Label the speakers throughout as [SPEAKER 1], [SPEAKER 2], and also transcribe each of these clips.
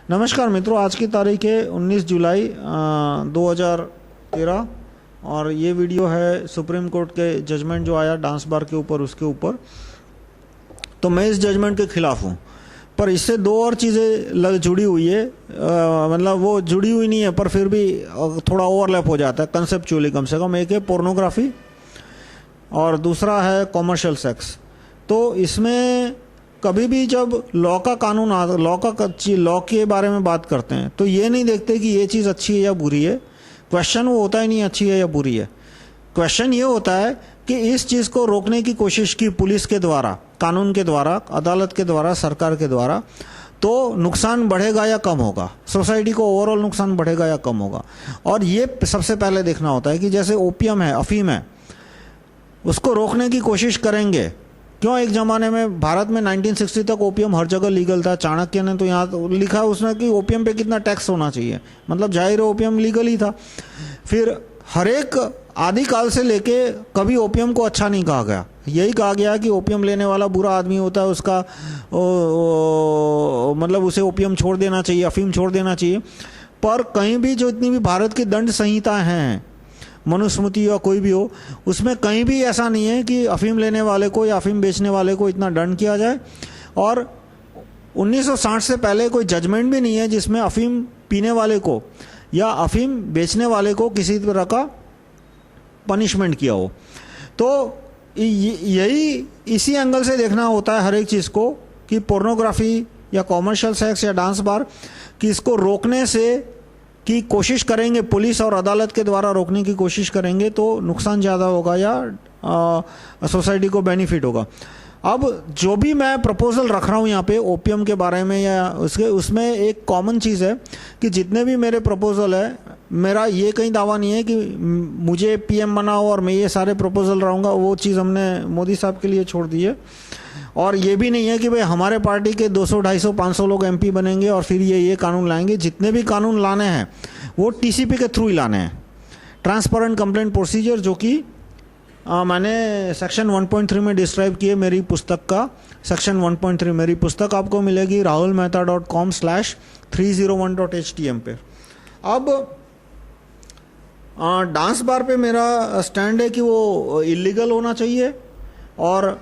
[SPEAKER 1] नमस्कार मित्रों, आज की तारीख है 19 जुलाई 2013 और ये वीडियो है सुप्रीम कोर्ट के जजमेंट जो आया डांस बार के ऊपर, उसके ऊपर। तो मैं इस जजमेंट के खिलाफ हूँ, पर इससे दो और चीज़ें जुड़ी हुई है। मतलब वो जुड़ी हुई नहीं है पर फिर भी थोड़ा ओवरलैप हो जाता है कंसेप्चुअली। कम से कम एक है पोर्नोग्राफी और दूसरा है कॉमर्शियल सेक्स। तो इसमें कभी भी जब लॉ का कानून लॉ के बारे में बात करते हैं तो ये नहीं देखते कि ये चीज़ अच्छी है या बुरी है। क्वेश्चन वो होता ही नहीं अच्छी है या बुरी है। क्वेश्चन ये होता है कि इस चीज़ को रोकने की कोशिश की पुलिस के द्वारा, कानून के द्वारा, अदालत के द्वारा, सरकार के द्वारा, तो नुकसान बढ़ेगा या कम होगा, सोसाइटी को ओवरऑल नुकसान बढ़ेगा या कम होगा। और ये सबसे पहले देखना होता है कि जैसे ओपियम है, अफीम है, उसको रोकने की कोशिश करेंगे। क्यों? एक ज़माने में भारत में 1960 तक ओपियम हर जगह लीगल था। चाणक्य ने तो यहाँ लिखा उसने कि ओपियम पे कितना टैक्स होना चाहिए, मतलब जाहिर है ओपियम लीगल ही था। फिर हर एक आदिकाल से लेके कभी ओपियम को अच्छा नहीं कहा गया। यही कहा गया कि ओपियम लेने वाला बुरा आदमी होता है, उसका मतलब उसे ओपियम छोड़ देना चाहिए, अफीम छोड़ देना चाहिए। पर कहीं भी जो इतनी भी भारत की दंड संहिता हैं, मनुस्मृति या कोई भी हो, उसमें कहीं भी ऐसा नहीं है कि अफीम लेने वाले को या अफीम बेचने वाले को इतना दंड किया जाए। और 1960 से पहले कोई जजमेंट भी नहीं है जिसमें अफीम पीने वाले को या अफीम बेचने वाले को किसी तरह का पनिशमेंट किया हो। तो यही इसी एंगल से देखना होता है हर एक चीज़ को कि पोर्नोग्राफी या कॉमर्शियल सेक्स या डांस बार, कि इसको रोकने से की कोशिश करेंगे पुलिस और अदालत के द्वारा रोकने की कोशिश करेंगे तो नुकसान ज़्यादा होगा या सोसाइटी को बेनिफिट होगा। अब जो भी मैं प्रपोजल रख रहा हूँ यहाँ पे ओपियम के बारे में या उसमें एक कॉमन चीज़ है कि जितने भी मेरे प्रपोजल है, मेरा ये कहीं दावा नहीं है कि मुझे पीएम बनाओ और मैं ये सारे प्रपोजल रहूँगा। वो चीज़ हमने मोदी साहब के लिए छोड़ दी है। और ये भी नहीं है कि भाई हमारे पार्टी के 200, 250, 500 लोग एमपी बनेंगे और फिर ये कानून लाएंगे। जितने भी कानून लाने हैं वो टीसीपी के थ्रू ही लाने हैं, ट्रांसपेरेंट कंप्लेंट प्रोसीजर, जो कि मैंने सेक्शन 1.3 में डिस्क्राइब किए मेरी पुस्तक का। सेक्शन 1.3 मेरी पुस्तक आपको मिलेगी rahulmehta.com/301.htm पे। अब डांस बार पे मेरा स्टैंड है कि वो इलीगल होना चाहिए। और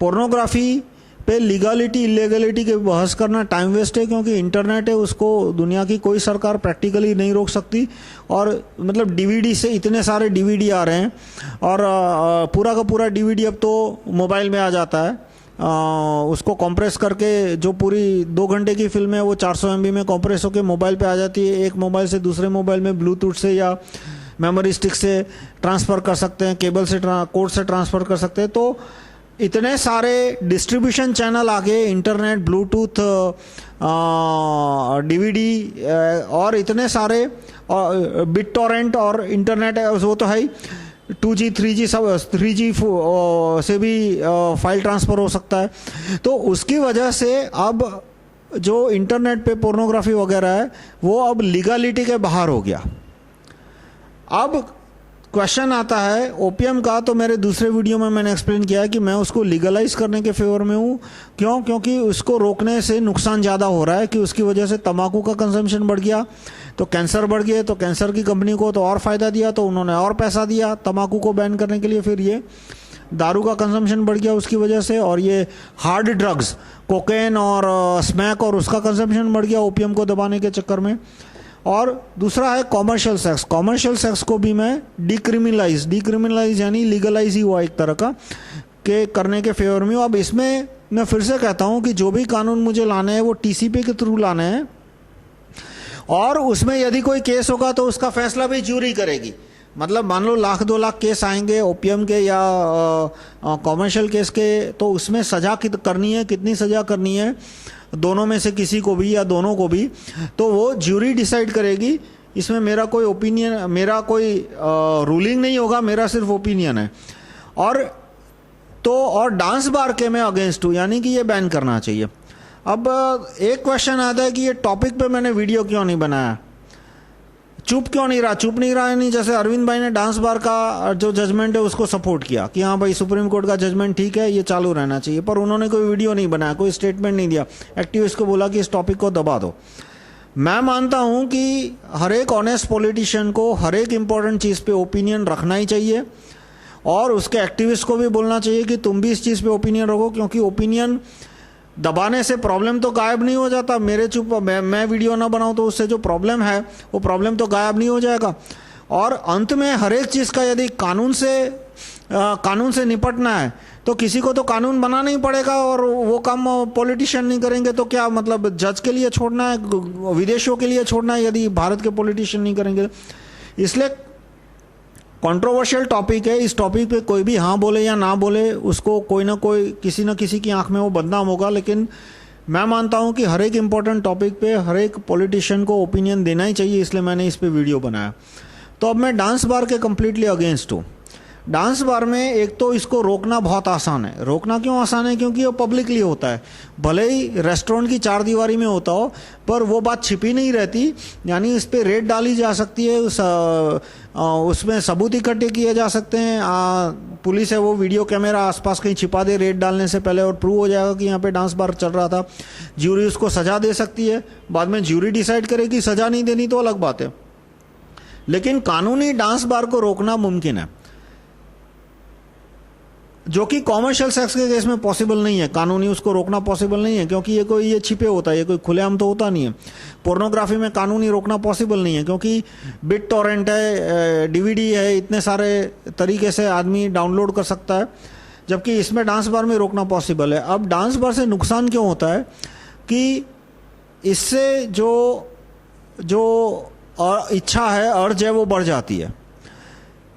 [SPEAKER 1] पोर्नोग्राफी पे लीगलिटी इलीगलिटी के बहस करना टाइम वेस्ट है, क्योंकि इंटरनेट है, उसको दुनिया की कोई सरकार प्रैक्टिकली नहीं रोक सकती। और मतलब डीवीडी से इतने सारे डीवीडी आ रहे हैं और पूरा का पूरा डीवीडी अब तो मोबाइल में आ जाता है। उसको कंप्रेस करके जो पूरी 2 घंटे की फिल्म है वो 400 MB में कंप्रेस होकर मोबाइल पे आ जाती है। एक मोबाइल से दूसरे मोबाइल में ब्लूटूथ से या मेमोरी स्टिक से ट्रांसफ़र कर सकते हैं, केबल से कोड से ट्रांसफ़र कर सकते हैं। तो इतने सारे डिस्ट्रीब्यूशन चैनल आ गए, इंटरनेट, ब्लूटूथ, डीवीडी और इतने सारे बिट टॉरेंट और इंटरनेट वो तो है ही। 2G 3G सब 3G से भी फाइल ट्रांसफ़र हो सकता है। तो उसकी वजह से अब जो इंटरनेट पे पोर्नोग्राफी वगैरह है वो अब लीगलिटी के बाहर हो गया। अब क्वेश्चन आता है ओपियम का, तो मेरे दूसरे वीडियो में मैंने एक्सप्लेन किया है कि मैं उसको लीगलाइज करने के फेवर में हूँ। क्यों? क्योंकि उसको रोकने से नुकसान ज़्यादा हो रहा है कि उसकी वजह से तंबाकू का कंजम्पशन बढ़ गया तो कैंसर बढ़ गया, तो कैंसर की कंपनी को तो और फ़ायदा दिया तो उन्होंने और पैसा दिया तंबाकू को बैन करने के लिए। फिर ये दारू का कंजम्पशन बढ़ गया उसकी वजह से, और ये हार्ड ड्रग्स कोकेन और स्मैक और उसका कंजम्पशन बढ़ गया ओपियम को दबाने के चक्कर में। और दूसरा है कॉमर्शियल सेक्स। कॉमर्शियल सेक्स को भी मैं डिक्रिमिनलाइज यानी लीगलाइज ही हुआ एक तरह का के करने के फेवर में हूँ। अब इसमें मैं फिर से कहता हूँ कि जो भी कानून मुझे लाने हैं वो टीसीपी के थ्रू लाने हैं, और उसमें यदि कोई केस होगा तो उसका फैसला भी जूरी करेगी। मतलब मान लो 1 लाख 2 लाख केस आएंगे ओपियम के या कॉमर्शियल केस के, तो उसमें सज़ा करनी है, कितनी सज़ा करनी है, दोनों में से किसी को भी या दोनों को भी, तो वो ज्यूरी डिसाइड करेगी। इसमें मेरा कोई ओपिनियन, मेरा कोई रूलिंग नहीं होगा, मेरा सिर्फ ओपिनियन है। और डांस बार के मैं अगेंस्ट हूँ, यानी कि ये बैन करना चाहिए। अब एक क्वेश्चन आता है कि ये टॉपिक पे मैंने वीडियो क्यों नहीं बनाया, चुप क्यों नहीं रहा यानी जैसे अरविंद भाई ने डांस बार का जो जजमेंट है उसको सपोर्ट किया कि हाँ भाई सुप्रीम कोर्ट का जजमेंट ठीक है, ये चालू रहना चाहिए, पर उन्होंने कोई वीडियो नहीं बनाया, कोई स्टेटमेंट नहीं दिया, एक्टिविस्ट को बोला कि इस टॉपिक को दबा दो। मैं मानता हूं कि हर एक ऑनेस्ट पॉलिटिशियन को हर एक इम्पोर्टेंट चीज़ पे ओपिनियन रखना ही चाहिए, और उसके एक्टिविस्ट को भी बोलना चाहिए कि तुम भी इस चीज़ पे ओपिनियन रखो, क्योंकि ओपिनियन दबाने से प्रॉब्लम तो गायब नहीं हो जाता। मैं वीडियो ना बनाऊं तो उससे जो प्रॉब्लम है वो प्रॉब्लम तो गायब नहीं हो जाएगा। और अंत में हर एक चीज़ का यदि कानून से निपटना है तो किसी को तो कानून बनाना ही पड़ेगा, और वो काम पॉलिटिशियन नहीं करेंगे तो क्या मतलब जज के लिए छोड़ना है, विदेशों के लिए छोड़ना है यदि भारत के पॉलिटिशियन नहीं करेंगे। इसलिए कंट्रोवर्शियल टॉपिक है, इस टॉपिक पे कोई भी हाँ बोले या ना बोले उसको कोई ना कोई किसी न किसी की आंख में वो बदनाम होगा, लेकिन मैं मानता हूँ कि हर एक इम्पोर्टेंट टॉपिक पे हर एक पॉलिटिशियन को ओपिनियन देना ही चाहिए, इसलिए मैंने इस पे वीडियो बनाया। तो अब मैं डांस बार के कम्प्लीटली अगेंस्ट हूँ। डांस बार में एक तो इसको रोकना बहुत आसान है। रोकना क्यों आसान है? क्योंकि वो पब्लिकली होता है, भले ही रेस्टोरेंट की चार दीवारी में होता हो, पर वो बात छिपी नहीं रहती। यानी इस पर रेड डाली जा सकती है, उसमें सबूत इकट्ठे किए जा सकते हैं। पुलिस है वो वीडियो कैमरा आसपास कहीं छिपा दे रेड डालने से पहले, और प्रूव हो जाएगा कि यहाँ पे डांस बार चल रहा था। ज्यूरी उसको सजा दे सकती है, बाद में ज्यूरी डिसाइड करेगी सजा नहीं देनी तो अलग बात है, लेकिन कानूनी डांस बार को रोकना मुमकिन है, जो कि कॉमर्शियल सेक्स के केस में पॉसिबल नहीं है। कानूनी उसको रोकना पॉसिबल नहीं है, क्योंकि ये छिपे होता है, ये कोई खुलेआम तो होता नहीं है। पोर्नोग्राफी में कानूनी रोकना पॉसिबल नहीं है, क्योंकि बिट टॉरेंट है, डीवीडी है, इतने सारे तरीके से आदमी डाउनलोड कर सकता है, जबकि इसमें डांस बार में रोकना पॉसिबल है। अब डांस बार से नुकसान क्यों होता है कि इससे जो इच्छा है, अर्ज है, वो बढ़ जाती है।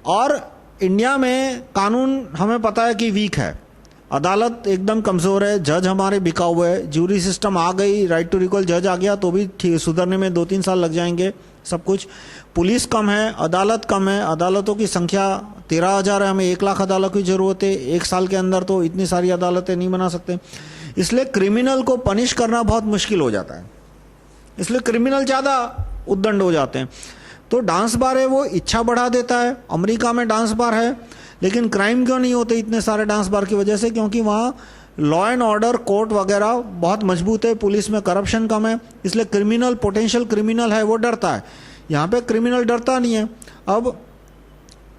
[SPEAKER 1] और इंडिया में कानून हमें पता है कि वीक है, अदालत एकदम कमज़ोर है, जज हमारे बिका हुए है, ज्यूरी सिस्टम आ गई, राइट टू रिकॉल जज आ गया तो भी ठीक सुधरने में 2-3 साल लग जाएंगे सब कुछ। पुलिस कम है, अदालत कम है, अदालतों की संख्या 13,000 है, हमें 1 लाख अदालत की ज़रूरत है। 1 साल के अंदर तो इतनी सारी अदालतें नहीं बना सकते, इसलिए क्रिमिनल को पनिश करना बहुत मुश्किल हो जाता है, इसलिए क्रिमिनल ज़्यादा उद्दंड हो जाते हैं। तो डांस बार है वो इच्छा बढ़ा देता है। अमेरिका में डांस बार है, लेकिन क्राइम क्यों नहीं होते इतने सारे डांस बार की वजह से? क्योंकि वहाँ लॉ एंड ऑर्डर, कोर्ट वगैरह बहुत मजबूत है, पुलिस में करप्शन कम है, इसलिए क्रिमिनल, पोटेंशियल क्रिमिनल है वो डरता है। यहाँ पे क्रिमिनल डरता नहीं है। अब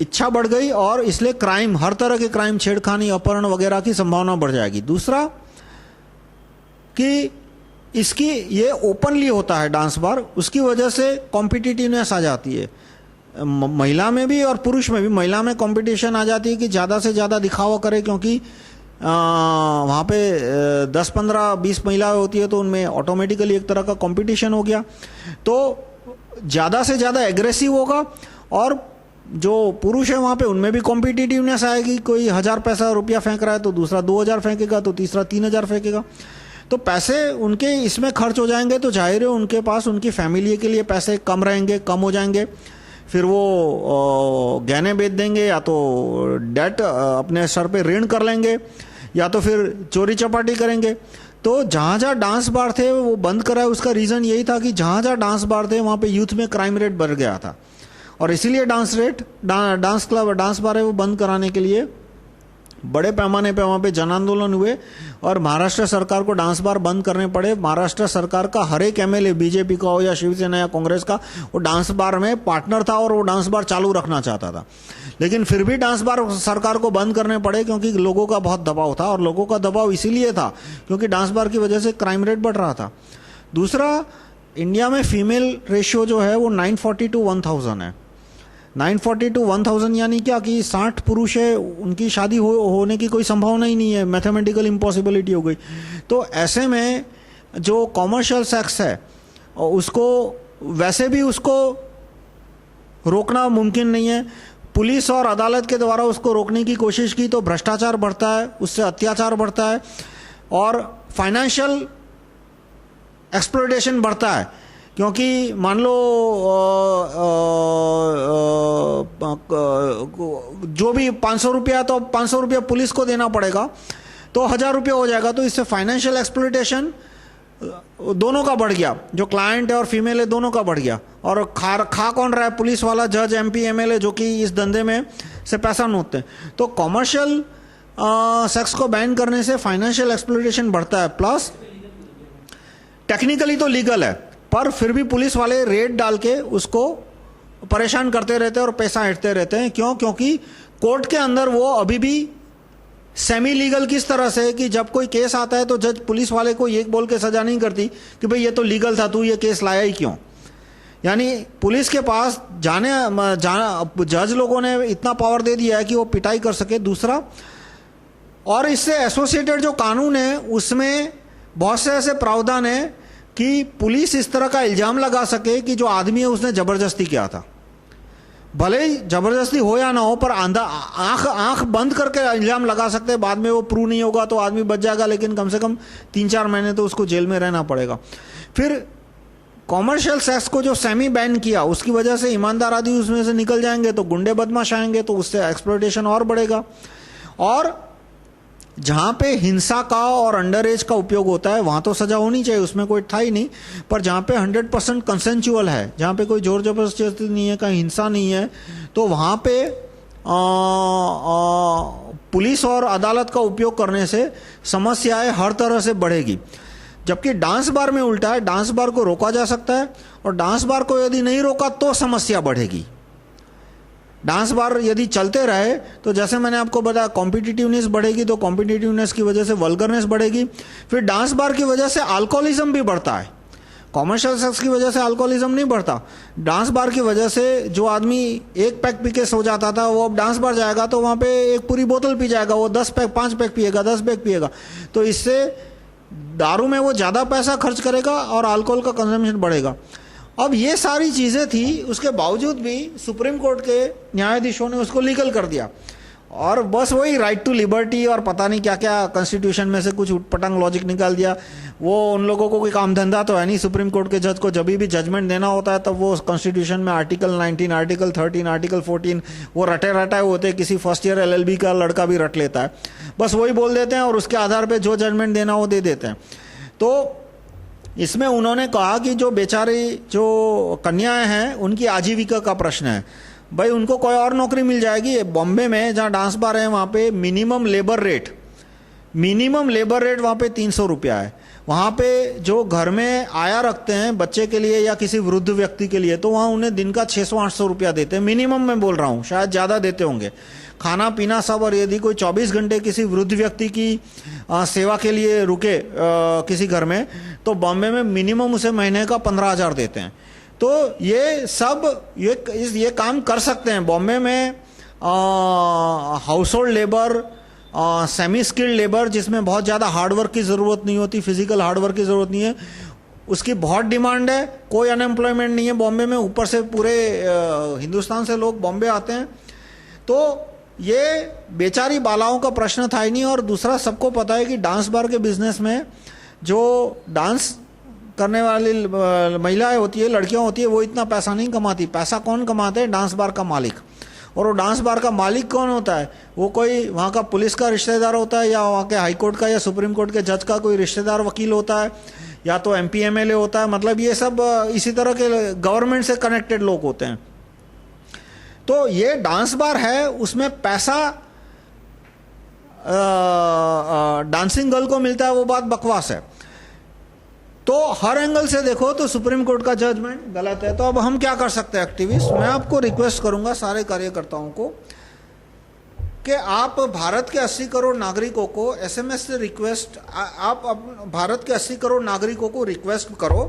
[SPEAKER 1] इच्छा बढ़ गई और इसलिए क्राइम, हर तरह के क्राइम, छेड़खानी, अपहरण वगैरह की संभावना बढ़ जाएगी। दूसरा कि इसकी ये ओपनली होता है डांस बार, उसकी वजह से कॉम्पिटिटिवनेस आ जाती है, महिला में भी और पुरुष में भी। महिला में कंपटीशन आ जाती है कि ज़्यादा से ज़्यादा दिखावा करे, क्योंकि वहाँ पे 10, 15, 20 महिलाएं होती है तो उनमें ऑटोमेटिकली एक तरह का कंपटीशन हो गया, तो ज़्यादा से ज़्यादा एग्रेसिव होगा। और जो पुरुष है वहाँ पे उनमें भी कॉम्पिटिटिवनेस आएगी। कोई 1000 पैसा रुपया फेंक रहा है तो दूसरा 2000 फेंकेगा, तो तीसरा 3000 फेंकेगा, तो पैसे उनके इसमें खर्च हो जाएंगे। तो जाहिर है उनके पास उनकी फैमिली के लिए पैसे कम रहेंगे, कम हो जाएंगे। फिर वो गहने बेच देंगे, या तो डेट अपने सर पे ऋण कर लेंगे, या तो फिर चोरी चपाटी करेंगे। तो जहाँ जहाँ डांस बार थे वो बंद कराए, उसका रीज़न यही था कि जहाँ जहाँ डांस बार थे वहाँ पे यूथ में क्राइम रेट बढ़ गया था, और इसीलिए डांस क्लब, डांस बार है वो बंद कराने के लिए बड़े पैमाने पे वहाँ पे जन आंदोलन हुए, और महाराष्ट्र सरकार को डांस बार बंद करने पड़े। महाराष्ट्र सरकार का हर एक एमएलए, बीजेपी का हो या शिवसेना या कांग्रेस का, वो डांस बार में पार्टनर था और वो डांस बार चालू रखना चाहता था, लेकिन फिर भी डांस बार सरकार को बंद करने पड़े, क्योंकि लोगों का बहुत दबाव था। और लोगों का दबाव इसीलिए था क्योंकि डांस बार की वजह से क्राइम रेट बढ़ रहा था। दूसरा, इंडिया में फीमेल रेशियो जो है वो 940 to 1000 है। 940 to 1000 यानी क्या कि 60 पुरुष है, उनकी शादी होने की कोई संभावना ही नहीं है, मैथमेटिकल इम्पॉसिबिलिटी हो गई। तो ऐसे में जो कॉमर्शियल सेक्स है उसको वैसे भी उसको रोकना मुमकिन नहीं है। पुलिस और अदालत के द्वारा उसको रोकने की कोशिश की तो भ्रष्टाचार बढ़ता है, उससे अत्याचार बढ़ता है, और फाइनेंशियल एक्सप्लॉयटेशन बढ़ता है। क्योंकि मान लो जो भी 500 रुपया, तो 500 रुपया पुलिस को देना पड़ेगा, तो 1000 रुपया हो जाएगा। तो इससे फाइनेंशियल एक्सप्लॉयटेशन दोनों का बढ़ गया, जो क्लाइंट है और फीमेल है दोनों का बढ़ गया। और खा कौन रहा है? पुलिस वाला, जज, एमपी, एमएलए, जो कि इस धंधे में से पैसा नोचते हैं। तो कॉमर्शियल सेक्स को बैन करने से फाइनेंशियल एक्सप्लॉयटेशन बढ़ता है, प्लस टेक्निकली तो लीगल है, पर फिर भी पुलिस वाले रेड डाल के उसको परेशान करते रहते हैं और पैसा हटते रहते हैं। क्यों? क्योंकि कोर्ट के अंदर वो अभी भी सेमी लीगल किस तरह से कि जब कोई केस आता है तो जज पुलिस वाले को ये बोल के सजा नहीं करती कि भाई ये तो लीगल था, तू ये केस लाया ही क्यों। यानी पुलिस के पास जज लोगों ने इतना पावर दे दिया है कि वो पिटाई कर सके। दूसरा, और इससे एसोसिएटेड जो कानून है उसमें बहुत से ऐसे प्रावधान है कि पुलिस इस तरह का इल्जाम लगा सके कि जो आदमी है उसने जबरदस्ती किया था, भले ही जबरदस्ती हो या ना हो, पर आंख बंद करके इल्जाम लगा सकते हैं। बाद में वो प्रूव नहीं होगा तो आदमी बच जाएगा, लेकिन कम से कम 3-4 महीने तो उसको जेल में रहना पड़ेगा। फिर कॉमर्शियल सेक्स को जो सेमी बैन किया उसकी वजह से ईमानदार आदमी उसमें से निकल जाएंगे तो गुंडे बदमाश आएंगे, तो उससे एक्सप्लॉयटेशन और बढ़ेगा। और जहां पे हिंसा का और अंडर एज का उपयोग होता है वहां तो सजा होनी चाहिए, उसमें कोई था ही नहीं। पर जहां पे 100% कंसेंचुअल है, जहां पे कोई जोर जबरदस्ती नहीं है, कहीं हिंसा नहीं है, तो वहां पे पुलिस और अदालत का उपयोग करने से समस्याएं हर तरह से बढ़ेगी। जबकि डांस बार में उल्टा है, डांस बार को रोका जा सकता है और डांस बार को यदि नहीं रोका तो समस्या बढ़ेगी। डांस बार यदि चलते रहे तो जैसे मैंने आपको बताया कॉम्पिटिटिवनेस बढ़ेगी, तो कॉम्पिटिटिवनेस की वजह से वल्गरनेस बढ़ेगी। फिर डांस बार की वजह से अल्कोहलिज्म भी बढ़ता है, कॉमर्शियल सेक्स की वजह से अल्कोहलिज्म नहीं बढ़ता। डांस बार की वजह से जो आदमी 1 पैक पी के सो जाता था वो अब डांस बार जाएगा तो वहां पे एक पूरी बोतल पी जाएगा, वो 10 पैक 5 पैक पिएगा, 10 पैक पिएगा। तो इससे दारू में वो ज़्यादा पैसा खर्च करेगा और अल्कोहल का कंजम्पशन बढ़ेगा। अब ये सारी चीज़ें थी, उसके बावजूद भी सुप्रीम कोर्ट के न्यायाधीशों ने उसको लीगल कर दिया। और बस वही राइट टू लिबर्टी और पता नहीं क्या क्या कॉन्स्टिट्यूशन में से कुछ उटपटांग लॉजिक निकाल दिया। वो उन लोगों को कोई काम धंधा तो है नहीं। सुप्रीम कोर्ट के जज को जब भी जजमेंट देना होता है तब वो कॉन्स्टिट्यूशन में आर्टिकल 19, आर्टिकल 13, आर्टिकल 14 वो रटाए होते हैं। किसी फर्स्ट ईयर LLB का लड़का भी रट लेता है, बस वही बोल देते हैं और उसके आधार पर जो जजमेंट देना वो दे देते हैं। तो इसमें उन्होंने कहा कि जो बेचारी जो कन्याएं हैं उनकी आजीविका का प्रश्न है। भाई उनको कोई और नौकरी मिल जाएगी। बॉम्बे में जहाँ डांस बार है वहाँ पे मिनिमम लेबर रेट वहाँ पे 300 रुपया है। वहाँ पे जो घर में आया रखते हैं बच्चे के लिए या किसी वृद्ध व्यक्ति के लिए, तो वहाँ उन्हें दिन का 600-800 रुपया देते हैं मिनिमम। मैं बोल रहा हूँ शायद ज़्यादा देते होंगे, खाना पीना सब। और यदि कोई 24 घंटे किसी वृद्ध व्यक्ति की सेवा के लिए रुके किसी घर में, तो बॉम्बे में मिनिमम उसे महीने का 15,000 देते हैं। तो ये सब ये काम कर सकते हैं बॉम्बे में। House hold labour, semi skilled labour जिसमें बहुत ज़्यादा हार्डवर्क की ज़रूरत नहीं होती, फिजिकल हार्डवर्क की ज़रूरत नहीं है, उसकी बहुत डिमांड है। कोई अनएम्प्लॉयमेंट नहीं है बॉम्बे में, ऊपर से पूरे हिंदुस्तान से लोग बॉम्बे आते हैं। तो ये बेचारी बालाओं का प्रश्न था ही नहीं। और दूसरा, सबको पता है कि डांस बार के बिजनेस में जो डांस करने वाली महिलाएं होती है, लड़कियां होती है, वो इतना पैसा नहीं कमाती। पैसा कौन कमाते हैं? डांस बार का मालिक। और वो डांस बार का मालिक कौन होता है? वो कोई वहाँ का पुलिस का रिश्तेदार होता है, या वहाँ के हाई कोर्ट का या सुप्रीम कोर्ट के जज का कोई रिश्तेदार वकील होता है, या तो MP MLA होता है। मतलब ये सब इसी तरह के गवर्नमेंट से कनेक्टेड लोग होते हैं। तो ये डांस बार है, उसमें पैसा डांसिंग गर्ल को मिलता है, वो बात बकवास है। तो हर एंगल से देखो तो सुप्रीम कोर्ट का जजमेंट गलत है। तो अब हम क्या कर सकते हैं एक्टिविस्ट? मैं आपको रिक्वेस्ट करूंगा सारे कार्यकर्ताओं को कि आप भारत के 80 करोड़ नागरिकों को SMS से रिक्वेस्ट, आप भारत के 80 करोड़ नागरिकों को रिक्वेस्ट करो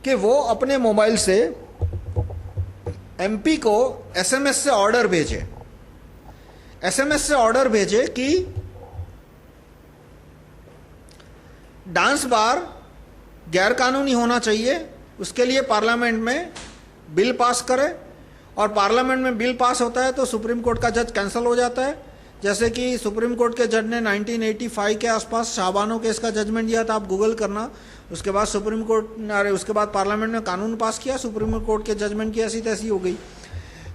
[SPEAKER 1] कि वो अपने मोबाइल से MP को SMS से ऑर्डर भेजे। SMS से ऑर्डर भेजे कि डांस बार गैर कानूनी होना चाहिए, उसके लिए पार्लियामेंट में बिल पास करे। और पार्लियामेंट में बिल पास होता है तो सुप्रीम कोर्ट का जज कैंसिल हो जाता है। जैसे कि सुप्रीम कोर्ट के जज ने 1985 के आसपास शाहबानो केस का जजमेंट दिया था, आप गूगल करना। उसके बाद सुप्रीम कोर्ट उसके बाद पार्लियामेंट में कानून पास किया, सुप्रीम कोर्ट के जजमेंट की ऐसी तैसी हो गई।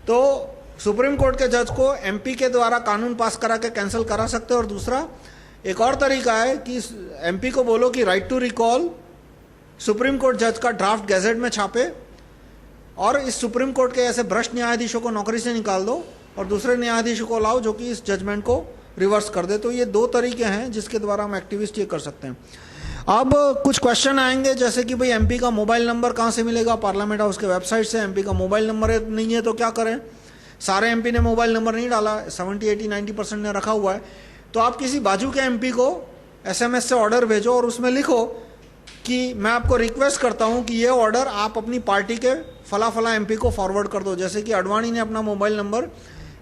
[SPEAKER 1] तो सुप्रीम कोर्ट के जज को MP के द्वारा कानून पास करा के कैंसिल करा सकते हैं। और दूसरा एक और तरीका है कि MP को बोलो कि right to recall supreme court जज का ड्राफ्ट गैजेट में छापे, और इस सुप्रीम कोर्ट के ऐसे भ्रष्ट न्यायाधीशों को नौकरी से निकाल दो और दूसरे न्यायाधीशों को लाओ जो कि इस जजमेंट को रिवर्स कर दे। तो ये 2 तरीके हैं जिसके द्वारा हम एक्टिविस्ट ये कर सकते हैं। अब कुछ क्वेश्चन आएंगे जैसे कि भाई एमपी का मोबाइल नंबर कहाँ से मिलेगा? पार्लियामेंट हाउस के वेबसाइट से। एमपी का मोबाइल नंबर नहीं है तो क्या करें? सारे एमपी ने मोबाइल नंबर नहीं डाला, 70, 80, 90% ने रखा हुआ है। तो आप किसी बाजू के एमपी को एसएमएस से ऑर्डर भेजो और उसमें लिखो कि मैं आपको रिक्वेस्ट करता हूं कि ये ऑर्डर आप अपनी पार्टी के फला फला एमपी को फॉरवर्ड कर दो। जैसे कि अडवाणी ने अपना मोबाइल नंबर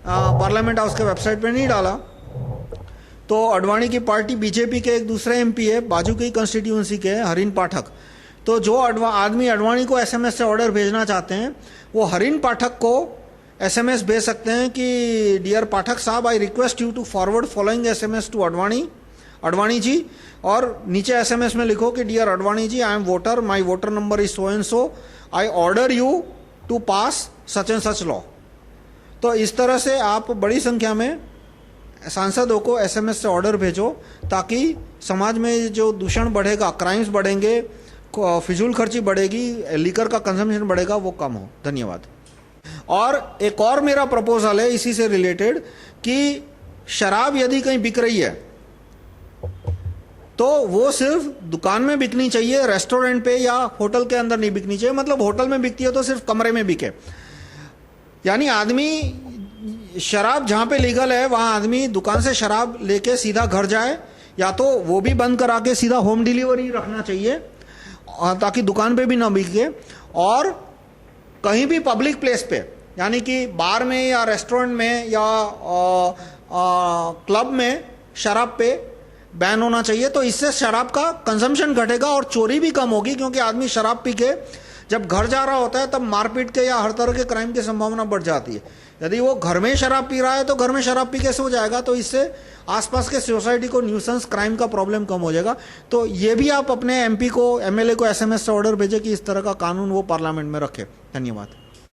[SPEAKER 1] पार्लियामेंट हाउस के वेबसाइट पे नहीं डाला, तो अडवाणी की पार्टी बीजेपी के एक दूसरे एमपी है, बाजू की कंस्टिट्यूएंसी के है, हरिन पाठक। तो जो आदमी अडवाणी को एसएमएस से ऑर्डर भेजना चाहते हैं वो हरिन पाठक को एसएमएस भेज सकते हैं कि डियर पाठक साहब, I request you to forward following SMS to Advani ji, और नीचे एसएमएस में लिखो कि dear Advani ji, I am voter, my voter number is so and so, I order you to pass such and such law. तो इस तरह से आप बड़ी संख्या में सांसदों को एसएमएस से ऑर्डर भेजो ताकि समाज में जो दूषण बढ़ेगा, क्राइम्स बढ़ेंगे, फिजूल खर्ची बढ़ेगी, लीकर का कंजम्पशन बढ़ेगा, वो कम हो। धन्यवाद। और एक और मेरा प्रपोजल है इसी से रिलेटेड कि शराब यदि कहीं बिक रही है तो वो सिर्फ दुकान में बिकनी चाहिए, रेस्टोरेंट पे या होटल के अंदर नहीं बिकनी चाहिए। मतलब होटल में बिकती है तो सिर्फ कमरे में बिके। यानी आदमी शराब जहां पे लीगल है वहां आदमी दुकान से शराब लेके सीधा घर जाए, या तो वो भी बंद करा के सीधा होम डिलीवरी रखना चाहिए ताकि दुकान पे भी ना बिके। और कहीं भी पब्लिक प्लेस पे, यानी कि बार में या रेस्टोरेंट में या क्लब में शराब पे बैन होना चाहिए। तो इससे शराब का कंजम्पशन घटेगा और चोरी भी कम होगी, क्योंकि आदमी शराब पी के जब घर जा रहा होता है तब मारपीट के या हर तरह के क्राइम की संभावना बढ़ जाती है। यदि वो घर में शराब पी रहा है तो घर में शराब पी के सो जाएगा, तो इससे आसपास के सोसाइटी को न्यूसेंस क्राइम का प्रॉब्लम कम हो जाएगा। तो ये भी आप अपने एमपी को, एमएलए को एसएमएस से ऑर्डर भेजें कि इस तरह का कानून वो पार्लियामेंट में रखे। धन्यवाद।